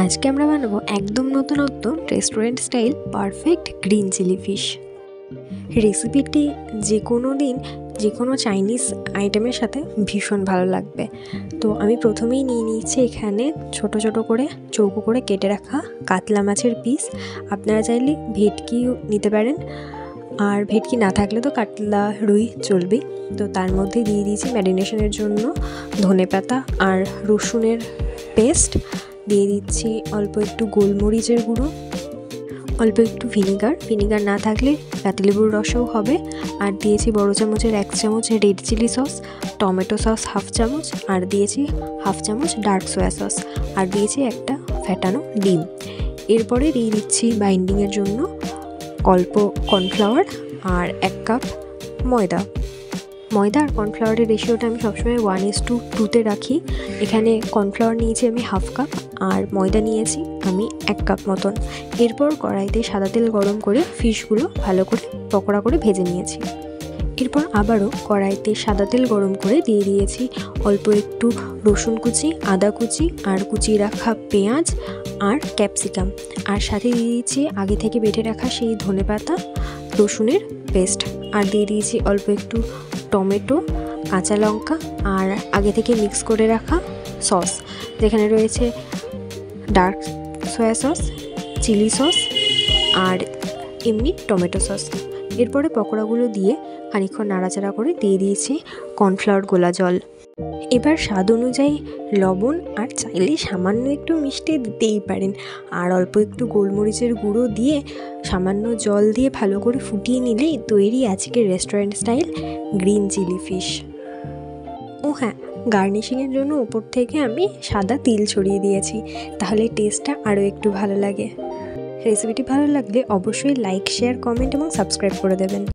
আজকে আমরা বানাবো একদম নতুনত্ব restaurant style perfect green chilli fish. রেসিপিটি যে কোনো দিন যে কোনো চাইনিজ আইটেমের সাথে ভীষণ ভালো লাগবে। তো আমি প্রথমেই নিয়ে নিচ্ছি এখানে ছোট ছোট করে চৌকো করে কেটে রাখা কাতলা মাছের পিস। আপনারা চাইলে ভেটকিও নিতে পারেন, আর ভেটকি না থাকলে তো কাতলা রুই চলবেই। তো তার মধ্যে দিয়ে দিয়েছি ম্যারিনেশনের জন্য ধনেপাতা আর রসুনের পেস্ট, দিয়ে দিচ্ছি অল্প একটু গোলমরিচের গুঁড়ো, অল্প একটু ভিনিগার না থাকলে পাতিলেবুর রসও হবে, আর দিয়েছি বড় চামচের 1 চামচ red chilli sauce, tomato sauce 1/2 চামচ, আর দিয়েছি 1/2 চামচ ডার্ক সয়া সস, আর দিয়েছি একটা ফ্যাটানো ডিম। এরপরে দিয়ে দিচ্ছি বাইন্ডিংয়ের জন্য অল্প কর্নফ্লাওয়ার আর 1 কাপ ময়দা আর কর্নফ্লাওয়ারের রেশিওটা আমি সবসময় 1:2 রাখি। এখানে কর্নফ্লাওয়ার নিয়েছি আমি 1/2 কাপ আর ময়দা নিয়েছি আমি 1 কাপ মতন। এরপর কড়াইতে সাদা তেল গরম করে ফিশগুলো ভালো করে পকোড়া করে ভেজে নিয়েছি। এরপর আবারও কড়াইতে সাদা তেল গরম করে দিয়ে দিয়েছি অল্প একটু রসুন কুচি, আদা কুচি আর কুচিয়ে রাখা পেঁয়াজ আর ক্যাপসিকাম, আর সাথে দিয়ে দিয়েছি আগে থেকে বেটে রাখা সেই ধনেপাতা রসুনের পেস্ট, আর দিয়ে দিয়েছি অল্প একটু টমেটো, কাঁচা লঙ্কা আর আগে থেকে মিক্স করে রাখা সস, যেখানে রয়েছে dark soya sauce, chilli sauce আর এমনি টমেটো সস। এরপরে পকোড়াগুলো দিয়ে খানিকক্ষণ নাড়াচাড়া করে দিয়ে দিয়েছি কর্নফ্লাওয়ার গোলা জল। এবার স্বাদ অনুযায়ী লবণ, আর চাইলে সামান্য একটু মিষ্টি দিতেই পারেন, আর অল্প একটু গোলমরিচের গুঁড়ো দিয়ে সামান্য জল দিয়ে ভালো করে ফুটিয়ে নিলেই তৈরি আজকের restaurant style green chilli fish. ও হ্যাঁ, গার্নিশিংয়ের জন্য উপর থেকে আমি সাদা তিল ছড়িয়ে দিয়েছি, তাহলে টেস্টটা আরও একটু ভালো লাগে। রেসিপিটি ভালো লাগলে অবশ্যই লাইক, শেয়ার, কমেন্ট এবং সাবস্ক্রাইব করে দেবেন।